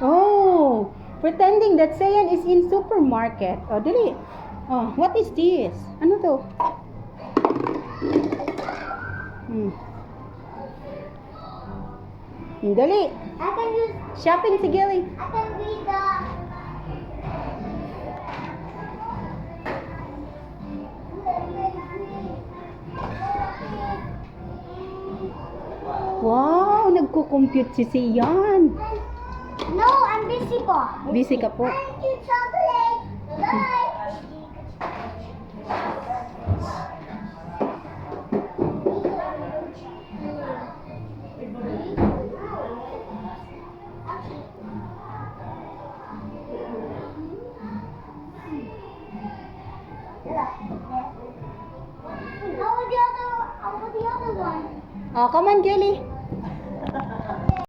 Oh, pretending that Sayan is in supermarket. Oh, dali. Oh, what is this? Ano to? Dali. I can use. Shopping si Gilly. I can read the. Wow, nagko-compute si Sayan. No, I'm busy po. Busy ka po. Thank you, chocolate. Bye. How about the other one? Oh, come on, Gilly.